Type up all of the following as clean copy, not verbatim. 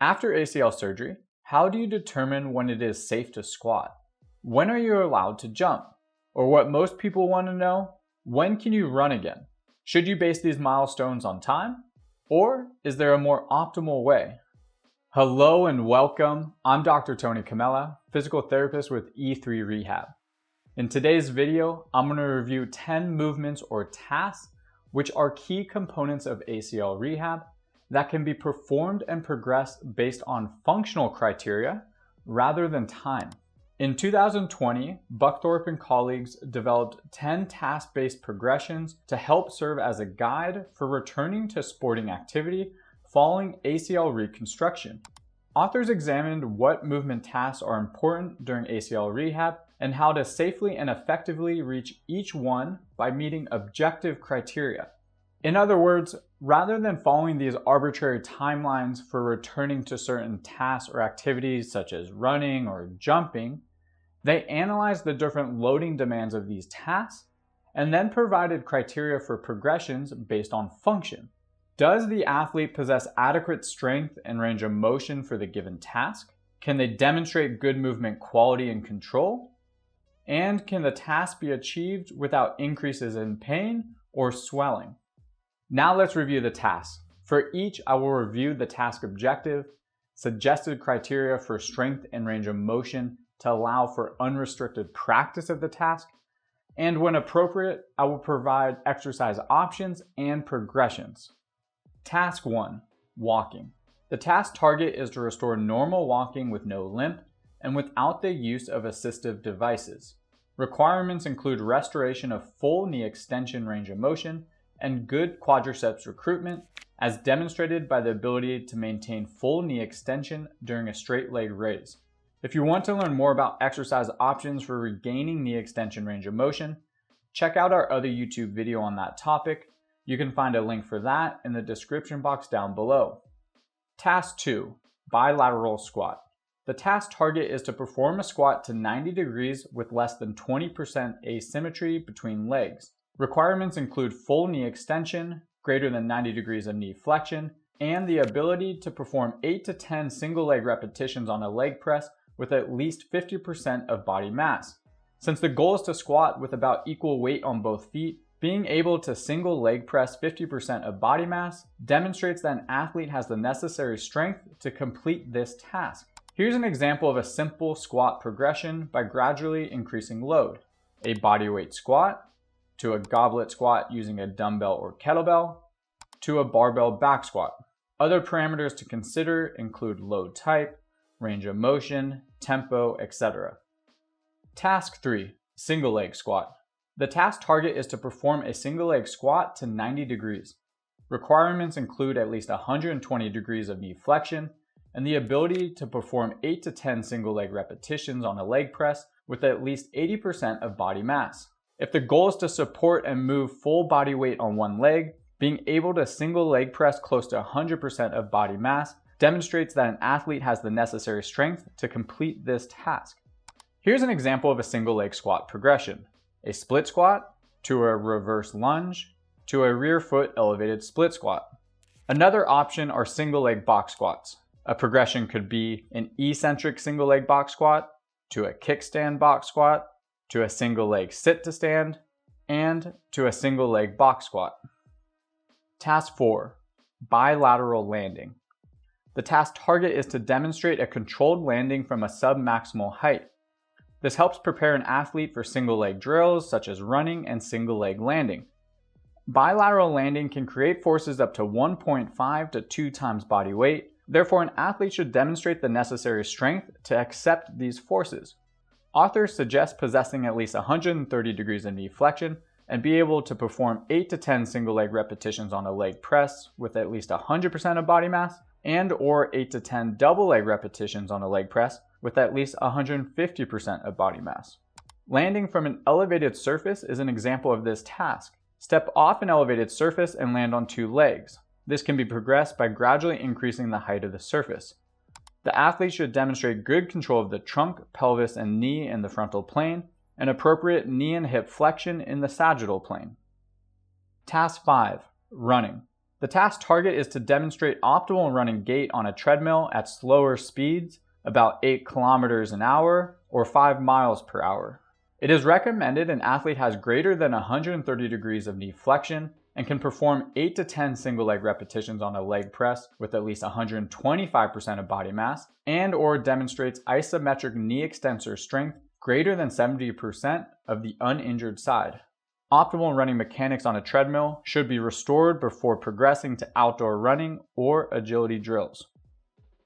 After ACL surgery, how do you determine when it is safe to squat? When are you allowed to jump? Or what most people want to know, when can you run again? Should you base these milestones on time? Or is there a more optimal way? Hello and welcome. I'm Dr. Tony Camella, physical therapist with E3 Rehab. In today's video, I'm going to review 10 movements or tasks which are key components of ACL rehab that can be performed and progressed based on functional criteria rather than time. In 2020, Buckthorpe and colleagues developed 10 task-based progressions to help serve as a guide for returning to sporting activity following ACL reconstruction. Authors examined what movement tasks are important during ACL rehab and how to safely and effectively reach each one by meeting objective criteria. In other words, rather than following these arbitrary timelines for returning to certain tasks or activities such as running or jumping, they analyzed the different loading demands of these tasks and then provided criteria for progressions based on function. Does the athlete possess adequate strength and range of motion for the given task? Can they demonstrate good movement quality and control? And can the task be achieved without increases in pain or swelling? Now let's review the tasks. For each, I will review the task objective, suggested criteria for strength and range of motion to allow for unrestricted practice of the task, and when appropriate, I will provide exercise options and progressions. Task 1, walking. The task target is to restore normal walking with no limp and without the use of assistive devices. Requirements include restoration of full knee extension range of motion and good quadriceps recruitment, as demonstrated by the ability to maintain full knee extension during a straight leg raise. If you want to learn more about exercise options for regaining knee extension range of motion, check out our other YouTube video on that topic. You can find a link for that in the description box down below. Task 2, bilateral squat. The task target is to perform a squat to 90 degrees with less than 20% asymmetry between legs. Requirements include full knee extension, greater than 90 degrees of knee flexion, and the ability to perform 8 to 10 single leg repetitions on a leg press with at least 50% of body mass. Since the goal is to squat with about equal weight on both feet, being able to single leg press 50% of body mass demonstrates that an athlete has the necessary strength to complete this task. Here's an example of a simple squat progression by gradually increasing load. A bodyweight squat, to a goblet squat using a dumbbell or kettlebell, to a barbell back squat. Other parameters to consider include load type, range of motion, tempo, etc. Task 3, single leg squat. The task target is to perform a single leg squat to 90 degrees. Requirements include at least 120 degrees of knee flexion and the ability to perform 8 to 10 single leg repetitions on a leg press with at least 80% of body mass. If the goal is to support and move full body weight on one leg, being able to single leg press close to 100% of body mass demonstrates that an athlete has the necessary strength to complete this task. Here's an example of a single leg squat progression. A split squat, to a reverse lunge, to a rear foot elevated split squat. Another option are single leg box squats. A progression could be an eccentric single leg box squat, to a kickstand box squat, to a single leg sit to stand, and to a single leg box squat. Task 4, bilateral landing. The task target is to demonstrate a controlled landing from a submaximal height. This helps prepare an athlete for single leg drills such as running and single leg landing. Bilateral landing can create forces up to 1.5 to 2 times body weight. Therefore, an athlete should demonstrate the necessary strength to accept these forces. Authors suggest possessing at least 130 degrees of knee flexion and be able to perform 8 to 10 single leg repetitions on a leg press with at least 100% of body mass and or 8 to 10 double leg repetitions on a leg press with at least 150% of body mass. Landing from an elevated surface is an example of this task. Step off an elevated surface and land on 2 legs. This can be progressed by gradually increasing the height of the surface. The athlete should demonstrate good control of the trunk, pelvis, and knee in the frontal plane, and appropriate knee and hip flexion in the sagittal plane. Task 5, running. The task target is to demonstrate optimal running gait on a treadmill at slower speeds, about 8 kilometers an hour or 5 miles per hour. It is recommended an athlete has greater than 130 degrees of knee flexion and can perform 8 to 10 single leg repetitions on a leg press with at least 125% of body mass, and or demonstrates isometric knee extensor strength greater than 70% of the uninjured side. Optimal running mechanics on a treadmill should be restored before progressing to outdoor running or agility drills.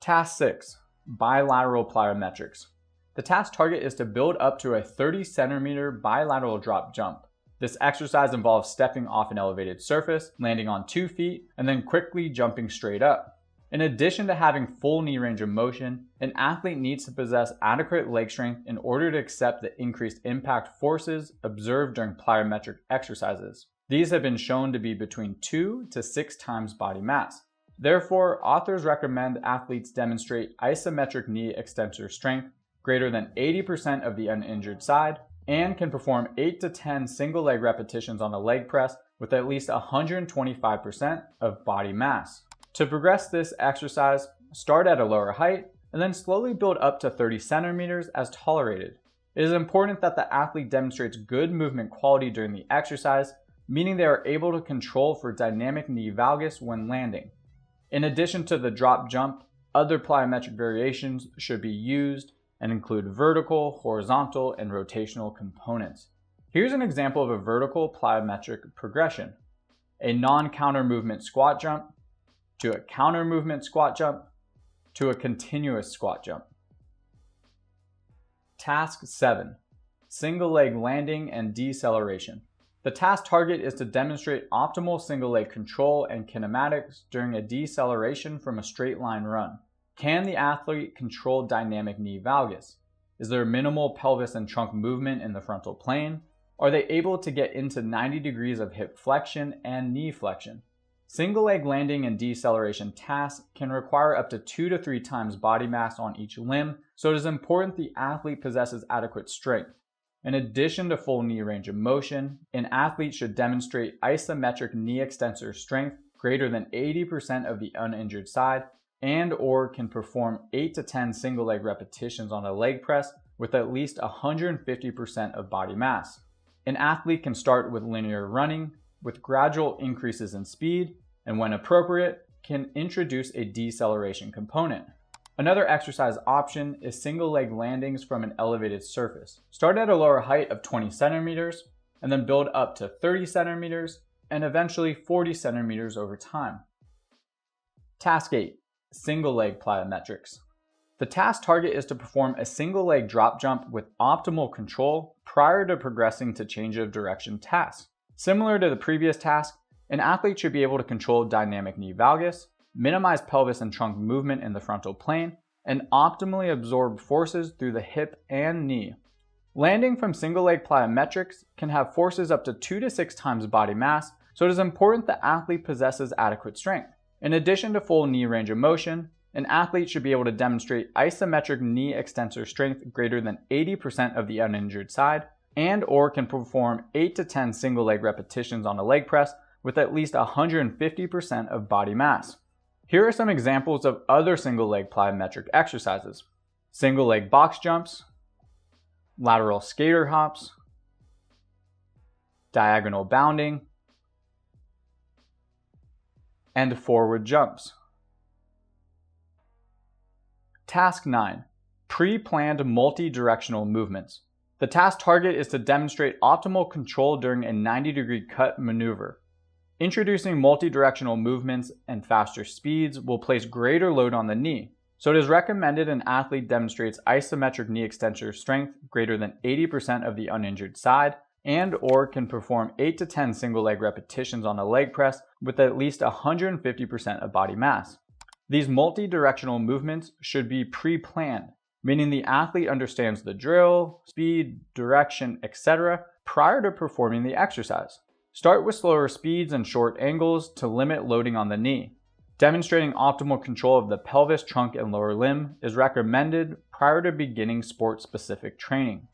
Task 6. Bilateral plyometrics. The task target is to build up to a 30 centimeter bilateral drop jump. This exercise involves stepping off an elevated surface, landing on 2 feet, and then quickly jumping straight up. In addition to having full knee range of motion, an athlete needs to possess adequate leg strength in order to accept the increased impact forces observed during plyometric exercises. These have been shown to be between 2 to 6 times body mass. Therefore, authors recommend athletes demonstrate isometric knee extensor strength greater than 80% of the uninjured side, and can perform 8 to 10 single leg repetitions on a leg press with at least 125% of body mass. To progress this exercise, start at a lower height and then slowly build up to 30 centimeters as tolerated. It is important that the athlete demonstrates good movement quality during the exercise, meaning they are able to control for dynamic knee valgus when landing. In addition to the drop jump, other plyometric variations should be used and include vertical, horizontal, and rotational components. Here's an example of a vertical plyometric progression: a non-counter movement squat jump, to a counter movement squat jump, to a continuous squat jump. Task 7. Single leg landing and deceleration. The task target is to demonstrate optimal single leg control and kinematics during a deceleration from a straight line run. Can the athlete control dynamic knee valgus? Is there minimal pelvis and trunk movement in the frontal plane? Are they able to get into 90 degrees of hip flexion and knee flexion? Single leg landing and deceleration tasks can require up to 2 to 3 times body mass on each limb, so it is important the athlete possesses adequate strength. In addition to full knee range of motion, an athlete should demonstrate isometric knee extensor strength greater than 80% of the uninjured side, and or can perform 8 to 10 single leg repetitions on a leg press with at least 150% of body mass. An athlete can start with linear running with gradual increases in speed, and when appropriate, can introduce a deceleration component. Another exercise option is single leg landings from an elevated surface. Start at a lower height of 20 centimeters and then build up to 30 centimeters and eventually 40 centimeters over time. Task 8. Single leg plyometrics. The task target is to perform a single leg drop jump with optimal control prior to progressing to change of direction tasks. Similar to the previous task, an athlete should be able to control dynamic knee valgus, minimize pelvis and trunk movement in the frontal plane, and optimally absorb forces through the hip and knee. Landing from single leg plyometrics can have forces up to 2 to 6 times body mass, so it is important the athlete possesses adequate strength. In addition to full knee range of motion, an athlete should be able to demonstrate isometric knee extensor strength greater than 80% of the uninjured side, and or can perform 8 to 10 single leg repetitions on a leg press with at least 150% of body mass. Here are some examples of other single leg plyometric exercises: single leg box jumps, lateral skater hops, diagonal bounding, and forward jumps. Task 9. Pre-planned multi-directional movements. The task target is to demonstrate optimal control during a 90-degree cut maneuver. Introducing multi-directional movements and faster speeds will place greater load on the knee, so it is recommended an athlete demonstrates isometric knee extensor strength greater than 80% of the uninjured side, and or can perform 8 to 10 single leg repetitions on a leg press with at least 150% of body mass. These multi-directional movements should be pre-planned, meaning the athlete understands the drill, speed, direction, etc. prior to performing the exercise. Start with slower speeds and short angles to limit loading on the knee. Demonstrating optimal control of the pelvis, trunk, and lower limb is recommended prior to beginning sport-specific training.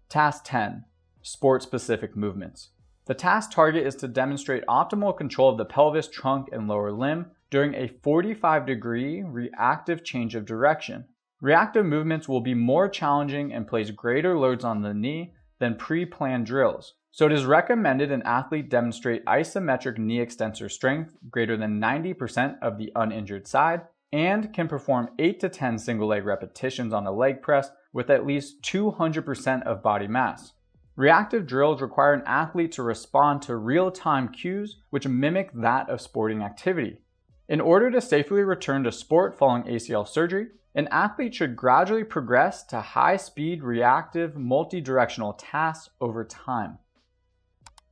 Task 10. Sport-specific movements. The task target is to demonstrate optimal control of the pelvis, trunk, and lower limb during a 45-degree reactive change of direction. Reactive movements will be more challenging and place greater loads on the knee than pre-planned drills. So it is recommended an athlete demonstrate isometric knee extensor strength greater than 90% of the uninjured side and can perform 8 to 10 single leg repetitions on a leg press with at least 200% of body mass. Reactive drills require an athlete to respond to real-time cues which mimic that of sporting activity. In order to safely return to sport following ACL surgery, an athlete should gradually progress to high-speed reactive multi-directional tasks over time.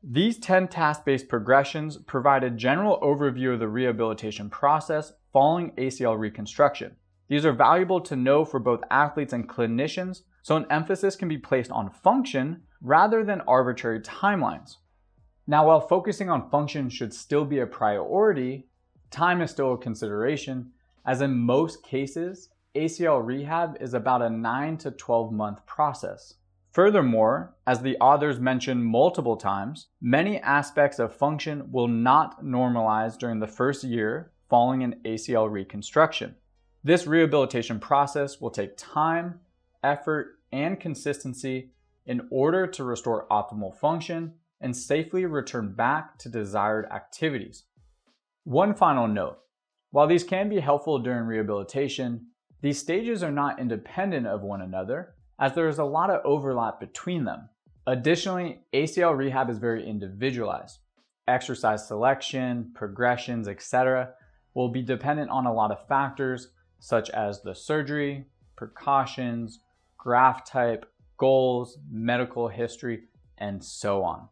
These 10 task-based progressions provide a general overview of the rehabilitation process following ACL reconstruction. These are valuable to know for both athletes and clinicians, so an emphasis can be placed on function rather than arbitrary timelines. Now, while focusing on function should still be a priority, time is still a consideration, as in most cases, ACL rehab is about a 9 to 12 month process. Furthermore, as the authors mentioned multiple times, many aspects of function will not normalize during the first year following an ACL reconstruction. This rehabilitation process will take time, effort, and consistency in order to restore optimal function and safely return back to desired activities. One final note, while these can be helpful during rehabilitation, these stages are not independent of one another, as there is a lot of overlap between them. Additionally, ACL rehab is very individualized. Exercise selection, progressions, etc. will be dependent on a lot of factors such as the surgery, precautions, graft type, goals, medical history, and so on.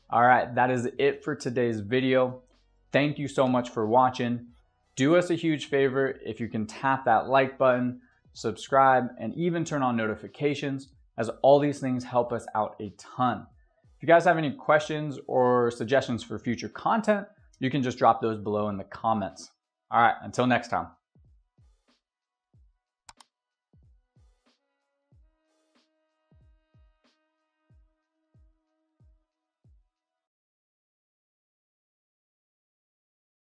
All right, that is it for today's video. Thank you so much for watching. Do us a huge favor if you can tap that like button, subscribe, and even turn on notifications, as all these things help us out a ton. If you guys have any questions or suggestions for future content, you can just drop those below in the comments. All right, until next time.